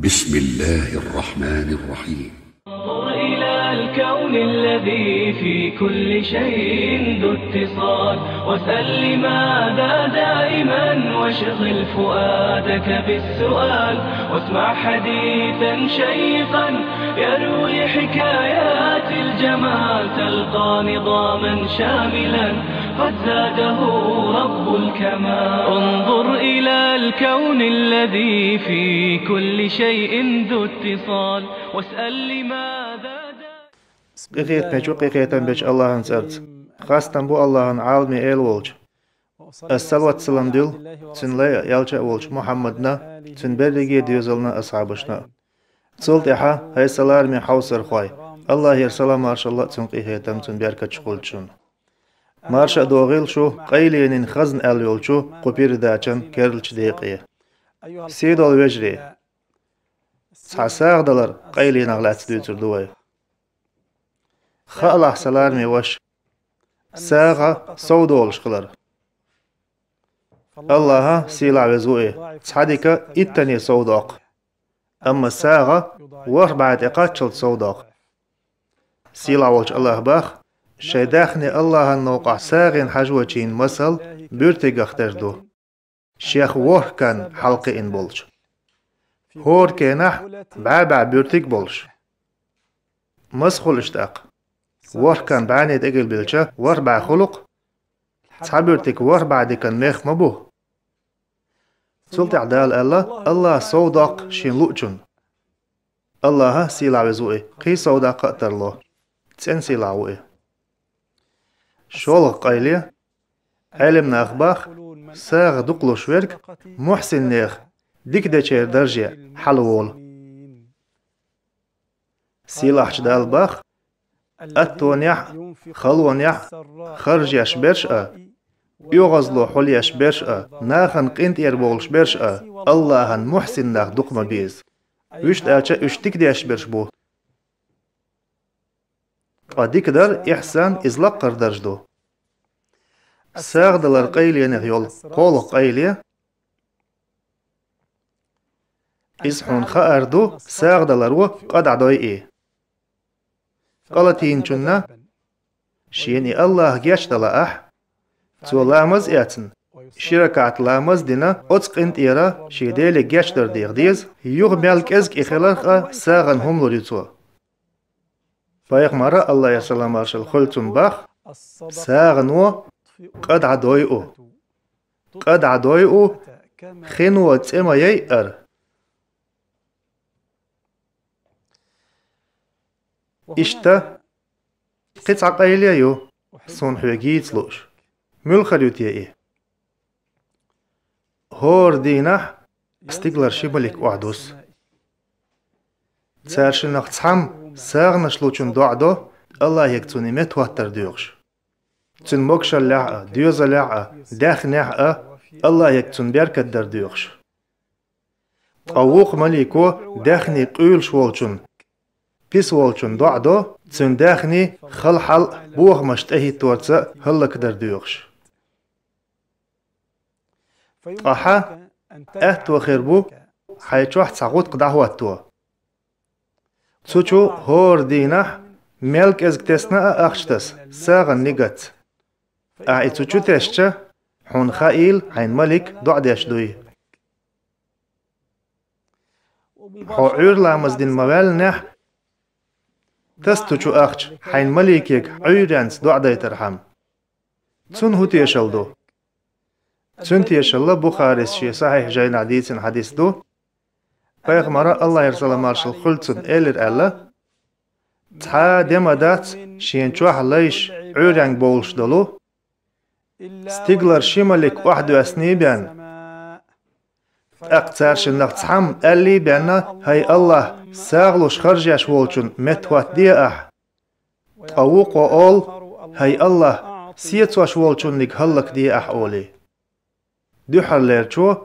بسم الله الرحمن الرحيم. انظر إلى الكون الذي في كل شيء ذو اتصال، واسأل لماذا دائما، واشغل فؤادك بالسؤال، واسمع حديثا شيقا يروي حكايات الجمال، تلقى نظاما شاملا قد زاده رب الكمال. انظر إلى الكون الذي في كل شيء ذو اتصال، واسأل لماذا قيقيت بيجو قيقيتن بيج الله انسرت خاصتن بو الله عالمي ايل ولج السلوات سلام ديل تن ليا يالجا ولج محمدنا تن برليجي ديوزلنا أصحابشنا تسولت إحا هاي سلار من حوصر خواي الله يرسلا مارش الله تن قيقيتن تن بيركة شخولشون مارشا دوغيل شو قيلين خزن أليول شو قبير داچن كيرلش ديقية سيدول وجري سعساغ دلر قيلين أغلات دوتر دوي خالح سلار مي وش ساغا سودول شخلر الله سيلا وزوئي تصحدك إتني سوداق أما ساغا وربعت إقاتشل سوداق سيلا وش الله باخ شيداخني الله النوقع ساغين حجوتين مسل بيرتي اختردو شيخ وح كان حلقي إن بولش هور كينح بعبع بيرتيك بولش مسخل اشتاق وح كان بعاني دقل بلشة وربع خلق تحبيرتك وربع دي كان ميخ مبوه سلطة عدال الله صوداق شين لؤجن الله سيلا وزوئي قي صوداق اقتر له تسن سيلا وئي شولغ قايلية علمنا أخباخ ساغ دقلو شويرك محسن نيخ ديك ديشير درجة حلوول سيلاح جدال باخ أتونيح خلونيح خرج يشبرش يغزلو حل يشبرش ناخن قنت يربولش برش الله محسن ناخ دقم بيز وشت آچا اشتك دي يشبرش بو اديك در إحسان إزلاق قردرج دو ساغ دلر قيلية نغيول قولو قيلية إزحون خاردو ساغ دلرو قد عدوي إيه قالتين جنة شيني الله جيش دلا أح تو لامز إياتن شركات لامز دينا أتسق انت إيرا شيديلي جيش در ديغديز يوغ مالك إزك إخلالخا ساغن هم لوريتو فايق مرة الله يسلام مارشل خلتن باخ ساغنو قد عدويئو قد عدويئو خنو تسيما ييئر إشتا قطع قيليا يو صون حوغيت لوش ملخليوتيا إيه هور دينح استقلر شبالك وعدوس تسارشناق تسحم ساغنش لوچن دوعدو الله يكتوني متواتر ديوغش تن موكشا لعا ديوزا لعا داخ نعا الله يكتون بيركت در ديوغش قووق مليكو داخني قيل شوالچن بيس والچن دوعدو تن داخني خلحل بوغ مشتهي تورتسا هلك در ديوغش قاحا اهتو خيربو حيچوح تساقوت قدعواتو تسوچو هور دينح ملك ازكتسنا اخشتس ساغن نيغت تسوچو تشچا حون خائيل عين ملك دوعدش دوي حوعور لامزدين موال نح تستوچو اخش حين ملكيك عيرانس دوعدي ترحم تسون هو تيشل تسون تيشل بخاريس شي صحيح جاين عديثن حديث دو پیغمبر الله يرسل مارشل خلتن إلر ألا تحا دم دات شين چوح ليش عورانگ بولش دلو ستيغلر شمالك وحدو أسنيبان أقتار شنق تحم ألي بأن هاي الله ساغلوش خرجيش والچن متوات دي أح أوق وقول هاي الله سيتواش والچن لك هلك دي أح أولي دوحر ليرچو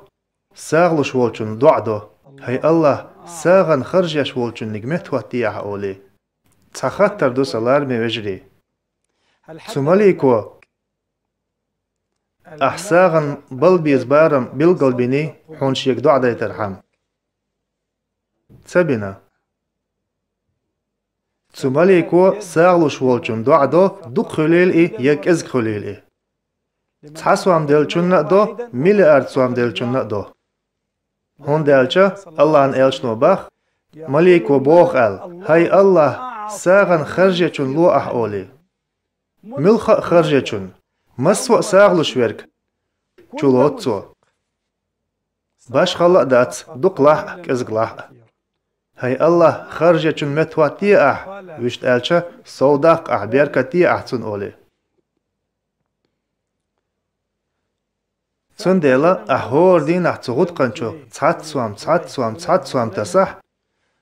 ساغلوش والچن دوعدو هاي الله ساغن خرجيش والچن نجمت واتيح أولي تخطر دو سلار ميوجري سماليكو أحساغن بل بيزبارم بالقلبيني حونشيك دعدي ترحم تبنا تماليكو ساغلوش والجون دعدو دق خليل يك ازق خليل تحسوام دلچون دو مليار سوام دلچون دو هون دلچا الله ان الچنو باخ مليكو بوخ هاي الله ساغن خرجچون لو اولي ملخ خرجچون مسو ساغلوش ورك چولوتسو باش خلا دات دقلح كزقلح هاي الله خرجچون متواتي وشت الچا سوداق بيركتي احسن اولي سندلا أهور دين أحتغط قنشو تعت سوام تسح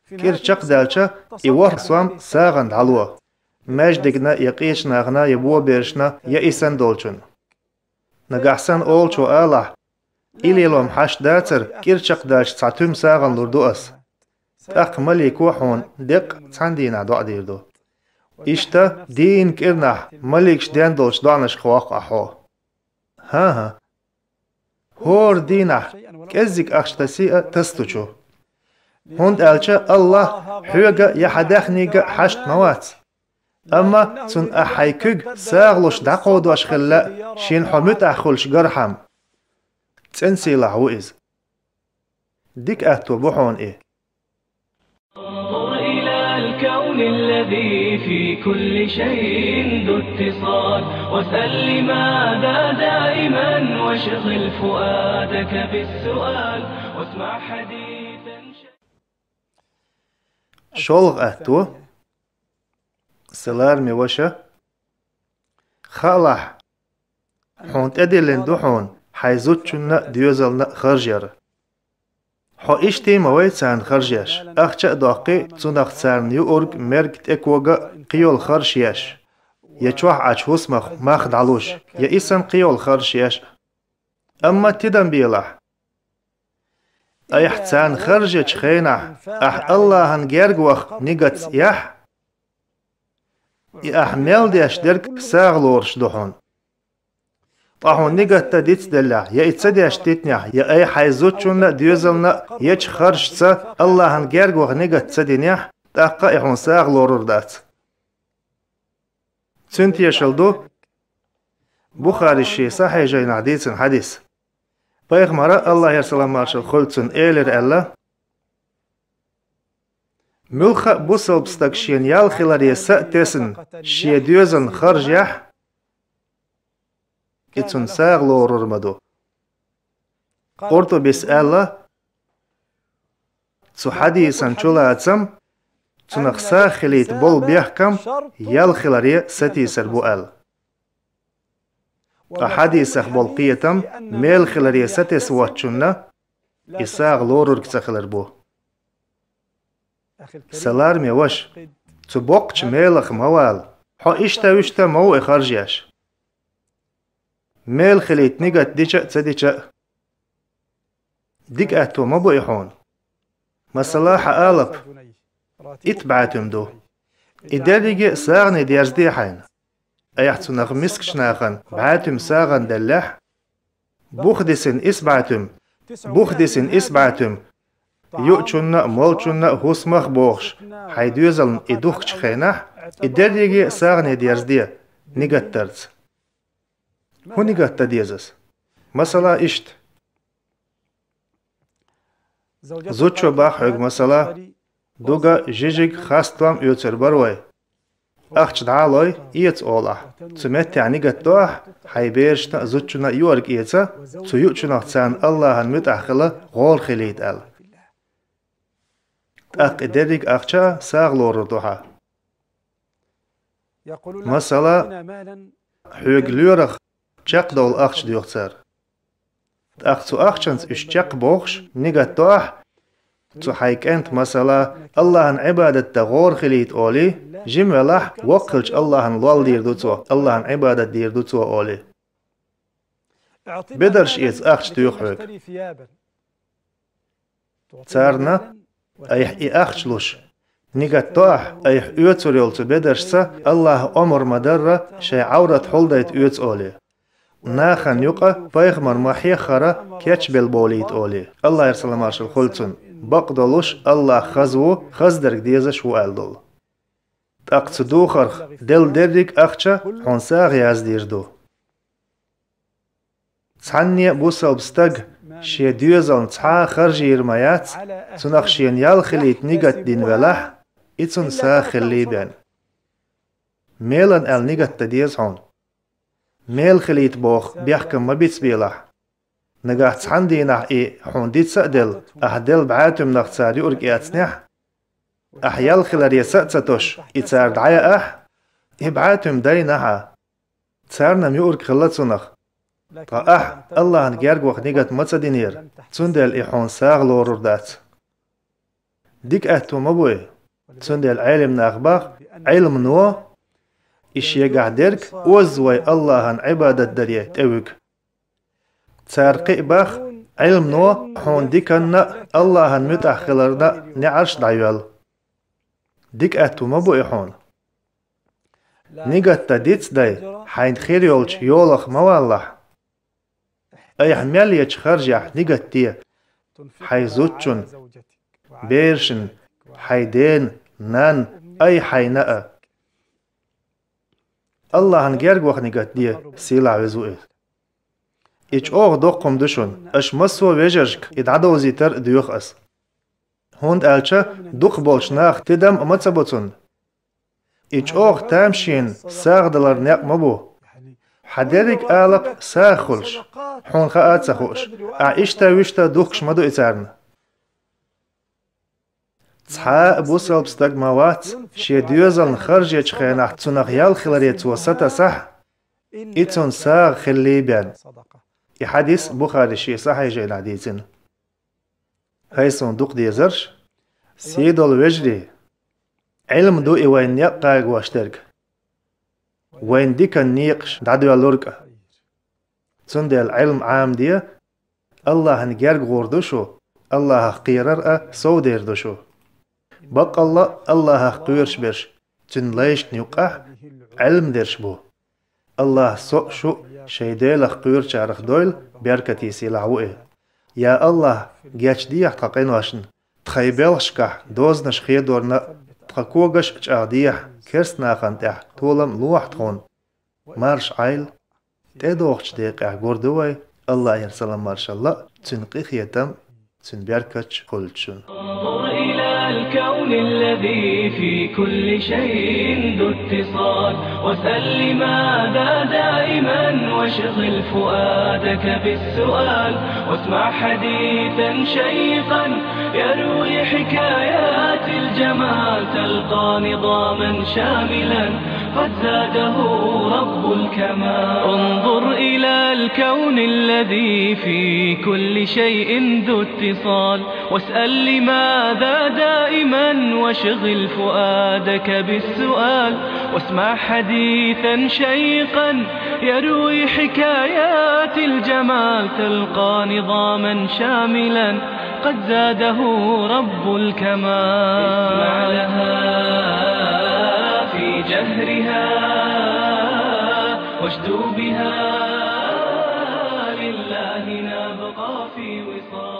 كير شق دالشا إيوار سوام ساغن علوا مجدقنا يقيش ناغنا يبوا بيرشنا يأيسان دولشن نقحسن أولشو آله إلي لهم حش داتر كير شق دالش تعتم ساغن لردو أس تاق مليك وحون دق تاندينا دو عديردو إشتا دين كيرنا مليكش دين دولش دانش خواق أحو ها هور دينه كزك أخشتسيئة تستوچو هند ألچا الله حوغا يحدخنيغا حشت موات أما تن أحيكوغ ساغلوش داقودو أشخلا شين حمت أخولش غرحم تنسي لعوئز ديك أهتو بحون انظر إلى الكون الذي في كل شيء ذو اتصال واسأل لماذا دائما واشغل فؤادك بالسؤال واسمع حديثا شولغ أهتو سلار ميوشا خالح حونت أدلين دوحون حيزوتشنا ديوزلنا خرجر حو إشتي مويت سان خرجيش أخشأ داقي تنخ سان يورق مرق تكوغا قيول خرجيش يچوح أجهوس ماخد علوش يإسان قيول خرجيش أما تدن بيلح أيح سان خرجيش خينا الله هنجرغوخ نيغت يح أحمل ديش درك ساغلورش دوحون طاحون نيغت تديت دلا يا اتسديش تيتنيا يا اي حيزوتشون ديوزلنا يچ خرجتسا الله هنجرغوخ نيغت تسدينيا تاقا يحون ساغلورور دات سنت يشلدو بخاري الشي صحيح جاين حديث بيغمرا الله يرسلام مارشل خلتسن ايلر ألا ملخ بوسل بستكشين يالخلار يسأتسن شي ديوزن خرج يح اتسن ساغلورور مدو قرطو بيسألا تسو حديثا چولا اتسم تنخ ساخليت بول بيحكم يالخلار يسأتيسر بوال أحاديث بول قيتم ميل خلار يسأتيس واتشونا يساغلورور كسخلر بو سلار ميوش تبوقش ميلخ موال حو اشتا مو اخرجيش ميل خليت نيغت ديشا تسديشا ديك اهتو مبو يحون مسلاح آلب اتبعتم دو إداريجي ساغني ديرزديحين ايحتو نغمسكش ناخن بعتم ساغن دلح بوخدسن اسبعتم يؤچنا مولچنا هوسمخ بوخش حيدوزلن إدوخش خينح إداريجي ساغني ديرزديه نيغت ترز هو نيغت تديزس مسلا اشت زوچو باخوغ مسلا دوغا جيجيك خاستوام يوتر بروي اخش دعالوي ايت اولا تمت يعني قطوح حيبيرشنا زوچنا يورك ايتا تو يؤچنا تسان الله المتأخلة غول خليت ال اق ادريك اخشا ساغلور دوها مسلا حوغ لورخ چق دول اخش ديوختر اخشو اخشنس اش چق بوخش نيغتوح تو حيك انت مسلا الله ان عبادة غور خليت اولي جملح وقلش الله ان لول دير دوتو الله ان عبادة دير دوتو اولي بدرش ايز اخش ديوخوك تارنا ايح اي اخشلوش نيغتوح ايح اوتور يولتو بدرشسا الله امر مدرة شي عورة حلدايت اوت اولي ناخن يقى بايغمر محي خرا كيتش بالبوليت اولي الله يرسل مارشل خلتون بقدلوش الله خزو خزدرك ديزش وقالدل تقصدو خرخ دل درك أخشا حنساغ يازديردو تصحني بوصل بستق شي ديوزن تصحا خرجي يرميات تنخ شين خليت نيقت دين ولح إتسن سا خلي بان ميلن نيقت تديز هون ميل خليت بوخ بيحكم ما بيتسبيلح نجاح تصحن دينح حون ديت سأدل أحدل بعاتم نخ تساري أرق إياتسنح أحيال خلال يسأتساتوش إتسار دعايا إبعاتم داينها تسارنا ميورك خلطسنخ الله نجارج وخنيجت متصدينير تسندل إحون ساغ لورور دات ديك أهتو مبوي تسندل علم ناخباخ علم نو إش يقع درك وزوي الله عن عبادة دريه تأويك تسارقي باخ علم نو حون ديكنا الله عن متع خلرنا نعرش دعيوال ديك أهتو مبوي حون نيجت تديتس داي حين خير يولش يولخ موالله أي حميال يتخرجح نيجاتية حيزوتشن بيرشن حيدين نان أي حيناء الله هنجرج وخ نيجاتية سيلا وزوئل إيش أوغ دوقم دشون أش مسو ويجرجك إدعدو زيتر ديوخ أس هوند ألشا دوق بولش ناخ تدم متسبوتون إيش أوغ تامشين ساغ دلار نيق مبو حدرك آلب ساخلش حون خاات سخوش عيشتا ويشتا دوخش مدو إتارن تصحا بوصل بستق موات شي ديوزل خرجي خيناح تسونخ يال خلاليت وسطا صح إتون ساغ خلي بيان حديث بخاري شي صح يجي الحديثين هايسون دوق ديزرش سيدول وجري علم دو إيوين يقاق واشترك وين ديك النيقش دعدو اللورك تسندي العلم عام دي الله هنجرق غوردوشو الله قيرر سو ديردوشو بق الله قيرش برش تن ليش نيقح علم درش بو الله سو شو شيديلخ قير شارخ دويل بيركتي سيلعوئي يا الله جاش ديح تقين واشن تخيبالشكح دوزنش خيدورنا تقوغش اعديح كرس ناخنتح طولم لوح تخون مارش عيل تدوخش ديقع قردوي الله يرسل مارش الله تنقي خيتم تنبيركتش كلشن انظر إلى الكون الذي في كل شيء ذو اتصال وسل لماذا دائما واشغل فؤادك بالسؤال واسمع حديثا شيقا يروي حكايات الجمال تلقى نظاما شاملا قد زاده رب الكمال انظر إلى الكون الذي في كل شيء ذو اتصال واسأل لماذا دائما واشغل فؤادك بالسؤال واسمع حديثا شيقا يروي حكايات الجمال تلقى نظاما شاملا قد زاده رب الكمال اسمع لها في جهرها واشدو بها لله نبقى في وصال